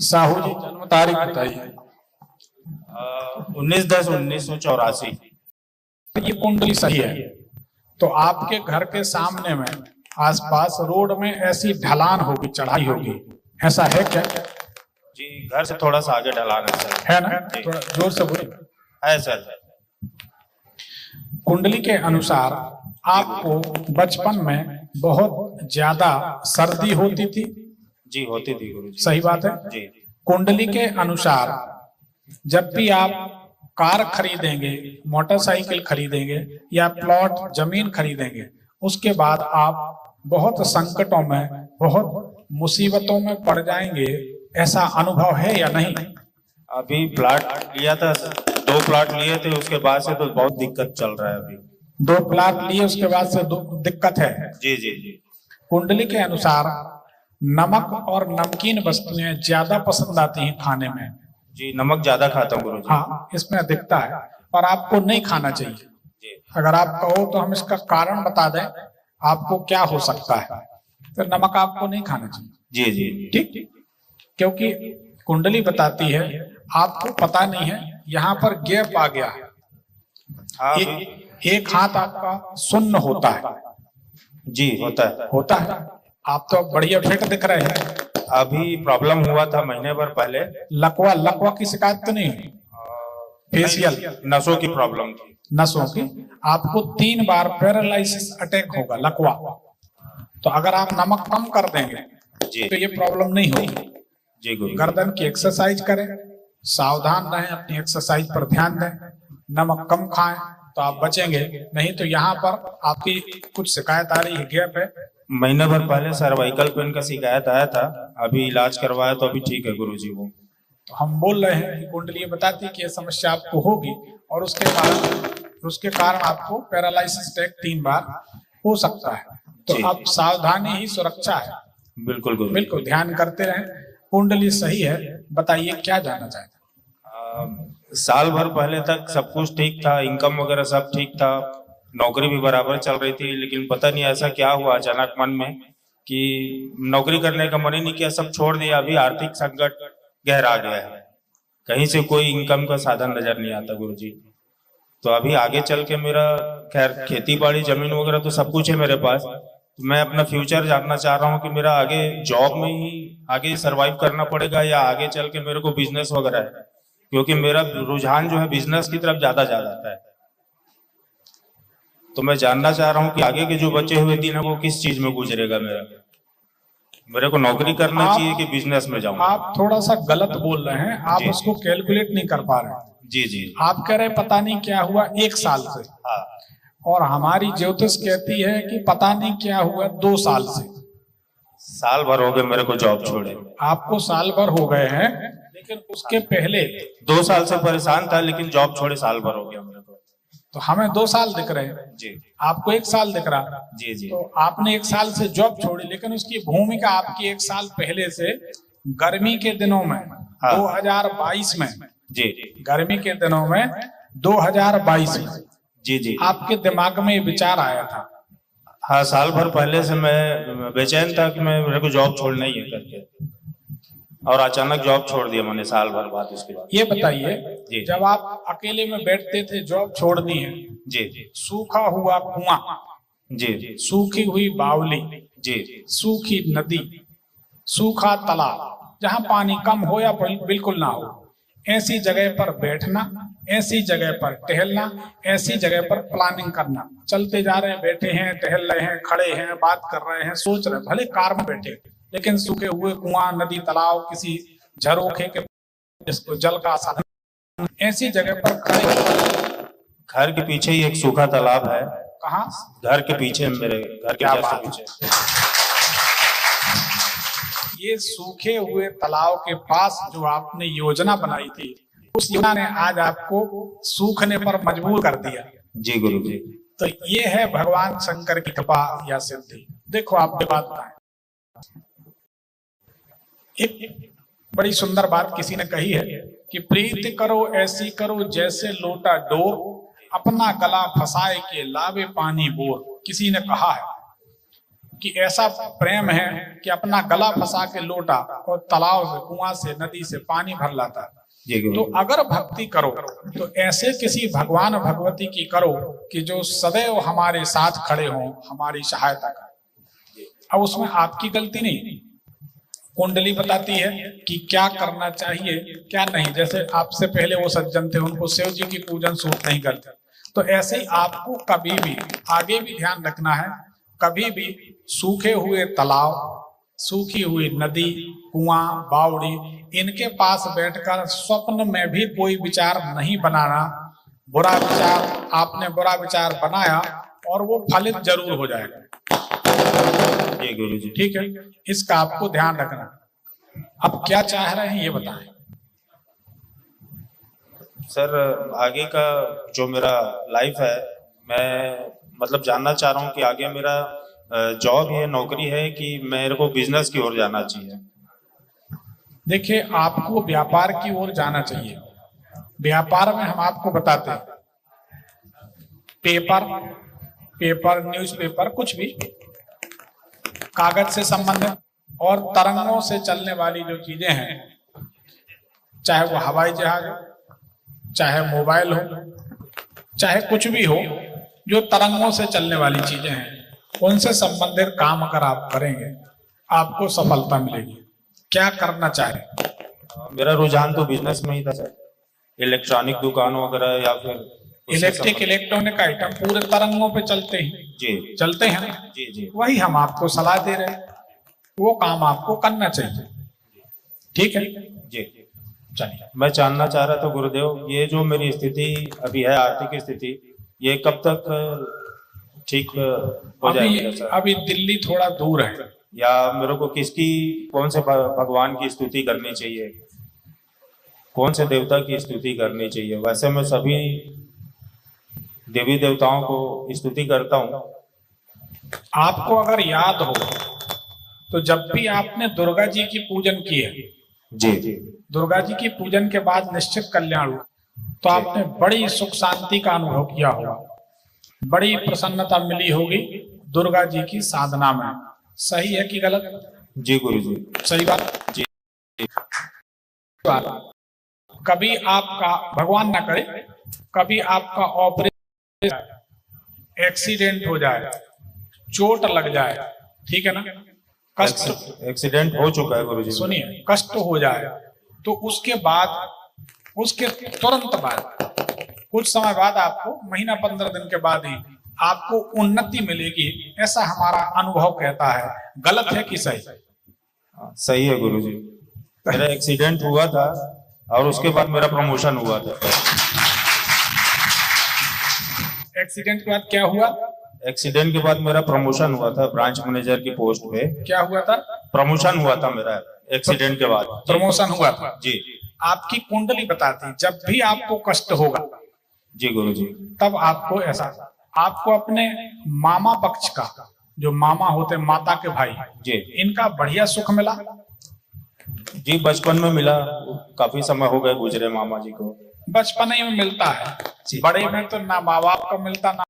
साहू जी जन्म तारीख बताइए। 19/10/1984। ये कुंडली सही है तो आपके घर के सामने में आसपास रोड में ऐसी ढलान होगी, चढ़ाई होगी, ऐसा है क्या? जी, घर से थोड़ा सा आगे ढलान है सर। है ना? थोड़ा जोर से बोलिए। है सर। कुंडली के अनुसार आपको बचपन में बहुत ज्यादा सर्दी होती थी। जी होती थी गुरुजी। सही बात है जी। कुंडली के अनुसार जब भी आप कार खरीदेंगे, मोटरसाइकिल खरीदेंगे या प्लॉट जमीन खरीदेंगे, उसके बाद आप बहुत संकटों में, बहुत मुसीबतों में पड़ जाएंगे। ऐसा अनुभव है या नहीं? अभी प्लाट लिया था, 2 प्लाट लिए थे, उसके बाद से तो बहुत दिक्कत चल रहा है अभी। 2 प्लाट लिए उसके बाद से दिक्कत है। जी जी जी। कुंडली के अनुसार नमक और नमकीन वस्तुएं ज्यादा पसंद आती हैं खाने में। जी, नमक ज्यादा खाता हूँ गुरुजी। हाँ, इसमें दिखता है, पर आपको नहीं खाना चाहिए। जी। अगर आप कहो तो हम इसका कारण बता दें आपको क्या हो सकता है। तो नमक आपको नहीं खाना चाहिए। जी जी। ठीक, क्योंकि कुंडली बताती है आपको पता नहीं है, यहाँ पर गैप आ गया है। हाँ, एक हाथ आपका शून्य होता है। जी होता है। आप तो बढ़िया फिट दिख रहे हैं। अभी प्रॉब्लम हुआ था महीने भर पहले। लकवा की शिकायत तो नहीं? फेशियल नसों की प्रॉब्लम थी। नसों की। आपको 3 बार पैरालिसिस अटैक होगा, लकवा। तो अगर आप नमक कम कर देंगे जी, तो ये प्रॉब्लम नहीं होगी। जी गुरु। गर्दन की एक्सरसाइज करें, सावधान रहें, अपनी एक्सरसाइज पर ध्यान दें, नमक कम खाएं तो आप बचेंगे। नहीं तो यहाँ पर आपकी कुछ शिकायत आ रही है, गैप है। महीने भर पहले सर्वाइकल पेन का शिकायत आया था, अभी इलाज करवाया तो अभी ठीक है गुरुजी। वो तो हम बोल रहे हैं कि कुंडली बताती है कि ये समस्या आपको होगी और उसके कारण आपको पैरालिसिस अटैक 3 बार हो सकता है। तो अब सावधानी ही सुरक्षा है। बिल्कुल गुरु, बिल्कुल ध्यान करते रहें। कुंडली सही है, बताइए क्या जानना चाहते हैं? साल भर पहले तक सब कुछ ठीक था, इनकम वगैरह सब ठीक था, नौकरी भी बराबर चल रही थी, लेकिन पता नहीं ऐसा क्या हुआ अचानक मन में कि नौकरी करने का मन ही नहीं किया, सब छोड़ दिया। अभी आर्थिक संकट गहरा गया है, कहीं से कोई इनकम का साधन नजर नहीं आता गुरुजी। तो अभी आगे चल के मेरा, खैर खेती बाड़ी जमीन वगैरह तो सब कुछ है मेरे पास, तो मैं अपना फ्यूचर जानना चाह रहा हूँ कि मेरा आगे जॉब में ही आगे सरवाइव करना पड़ेगा या आगे चल के मेरे को बिजनेस वगैरह है, क्योंकि मेरा रुझान जो है बिजनेस की तरफ ज्यादा जाता है। तो मैं जानना चाह रहा हूँ कि आगे के जो बचे हुए दिन है वो किस चीज में गुजरेगा मेरे को नौकरी करना चाहिए कि बिजनेस में जाऊँ? आप थोड़ा सा गलत बोल रहे हैं, आप उसको कैलकुलेट नहीं कर पा रहे। जी जी। आप कह रहे पता नहीं क्या हुआ 1 साल से। हाँ। और हमारी ज्योतिष कहती है कि पता नहीं क्या हुआ 2 साल से। साल भर हो गए मेरे को जॉब छोड़े। आपको साल भर हो गए हैं, लेकिन उसके पहले 2 साल से परेशान था, लेकिन जॉब छोड़े साल भर हो गया मेरे को। तो हमें 2 साल दिख रहे हैं जी, आपको 1 साल दिख रहा। जी जी। तो आपने 1 साल से जॉब छोड़ी, लेकिन उसकी भूमिका आपकी 1 साल पहले से गर्मी के दिनों में 2022 में, जी गर्मी के दिनों में 2022 में जी जी आपके दिमाग में ये विचार आया था? हाँ, साल भर पहले से मैं बेचैन था कि मेरे को जॉब छोड़ना ही है करके, और अचानक जॉब छोड़ दिया मैंने साल भर बाद। उसके बाद ये बताइए, जब आप अकेले में बैठते थे, जॉब छोड़नी है जी, सूखा हुआ कुआं, जी सूखी हुई बावली, जी, सूखी नदी, सूखा तालाब, जहां पानी कम हो या बिल्कुल ना हो, ऐसी जगह पर बैठना, ऐसी जगह पर टहलना, ऐसी जगह पर प्लानिंग करना। चलते जा रहे हैं, बैठे हैं, टहल रहे हैं, खड़े हैं, बात कर रहे हैं, सोच रहे हैं, भले कार में बैठे, लेकिन सूखे हुए कुआं, नदी, तालाब, किसी झरोखे के जिसको जल का साधन, ऐसी जगह पर खड़े। घर के पीछे ही एक सूखा तालाब है। कहाँ? घर के पीछे, मेरे घर के जस्ट पीछे। ये सूखे हुए तालाब के पास जो आपने योजना बनाई थी, उस योजना ने आज आपको सूखने पर मजबूर कर दिया। जी गुरु जी। तो ये है भगवान शंकर की कृपा या सिद्धि। देखो आपके बात बताएं, एक बड़ी सुंदर बात किसी ने कही है कि प्रीति करो ऐसी करो जैसे लोटा डोर, अपना गला फसाए के लावे पानी बोर। किसी ने कहा है। कि ऐसा प्रेम है कि अपना गला फंसा के लोटा और तालाब से, कुआं से, नदी से पानी भर लाता है। जी तो गुरुजी। अगर भक्ति करो तो ऐसे किसी भगवान भगवती की करो कि जो सदैव हमारे साथ खड़े हों, हमारी सहायता करें। अब उसमें आपकी गलती नहीं, कुंडली बताती है कि क्या करना चाहिए क्या नहीं। जैसे आपसे पहले वो सज्जन थे, उनको शिव जी की पूजन सूट नहीं करते, तो ऐसे ही आपको कभी भी आगे भी ध्यान रखना है, कभी भी सूखे हुए तालाब, सूखी हुई नदी, कुआं, बावड़ी, इनके पास बैठकर स्वप्न में भी कोई विचार नहीं बनाना। बुरा विचार, आपने बुरा विचार बनाया और वो फलित जरूर हो जाएगा। जी गुरुजी। ठीक है, इसका आपको ध्यान रखना। अब क्या चाह रहे हैं ये बताएं। सर आगे का जो मेरा लाइफ है, मैं मतलब जानना चाह रहा हूँ कि आगे मेरा जॉब है, नौकरी है, कि मेरे को बिजनेस की ओर जाना चाहिए। देखिए, आपको व्यापार की ओर जाना चाहिए। व्यापार में हम आपको बताते हैं, पेपर, न्यूज़पेपर, कुछ भी कागज से संबंधित और तरंगों से चलने वाली जो चीजें हैं, चाहे वो हवाई जहाज हो, चाहे मोबाइल हो, चाहे कुछ भी हो, जो तरंगों से चलने वाली चीजें हैं, उनसे संबंधित काम अगर आप करेंगे आपको सफलता मिलेगी। क्या करना चाहे? मेरा रुझान तो बिजनेस में ही था सर, इलेक्ट्रॉनिक दुकानों वगैरह या फिर इलेक्ट्रॉनिक आइटम पूरे तरंगों पे चलते हैं। जी चलते हैं ना? जी जी वही हम आपको सलाह दे रहे हैं, वो काम आपको करना चाहिए। ठीक है जी। चलिए। मैं जानना चाह रहा था गुरुदेव, ये जो मेरी स्थिति अभी है, आर्थिक स्थिति, ये कब तक ठीक हो जाएगी सर? अभी दिल्ली थोड़ा दूर है। या मेरे को कौन से भगवान की स्तुति करनी चाहिए, कौन से देवता की स्तुति करनी चाहिए? वैसे मैं सभी देवी देवताओं को स्तुति करता हूँ। आपको अगर याद हो तो जब भी आपने दुर्गा जी की पूजन की है, जी जी, दुर्गा जी की पूजन के बाद निश्चित कल्याण हुआ, तो आपने बड़ी सुख शांति का अनुभव किया होगा, बड़ी प्रसन्नता मिली होगी दुर्गा जी की साधना में। सही है कि गलत? जी गुरु जी। सही बात जी। कभी आपका, भगवान ना करे, कभी आपका ऑपरेशन, एक्सीडेंट हो जाए, चोट लग जाए, ठीक है ना, कष्ट, एक्सीडेंट हो चुका है गुरु जी। सुनिए, कष्ट हो जाए तो उसके बाद, उसके तुरंत बाद, कुछ समय बाद, आपको महीना 15 दिन के बाद ही आपको उन्नति मिलेगी, ऐसा हमारा अनुभव कहता है। गलत है कि सही? सही है गुरु जी। मेरा एक्सीडेंट हुआ था और उसके बाद मेरा प्रमोशन हुआ था। एक्सीडेंट के बाद क्या हुआ? एक्सीडेंट के बाद मेरा प्रमोशन हुआ था, ब्रांच मैनेजर की पोस्ट पे। क्या हुआ था? प्रमोशन हुआ था मेरा एक्सीडेंट के बाद। प्रमोशन हुआ था जी। आपकी कुंडली बताती, जब भी आपको कष्ट होगा, जी गुरु जी, तब आपको ऐसा, आपको अपने मामा पक्ष का, जो मामा होते माता के भाई जी, इनका बढ़िया सुख मिला? जी बचपन में मिला, काफी समय हो गए गुजरे मामा जी को। बचपन ही में मिलता है, बड़े में तो ना माँ बाप का मिलता, ना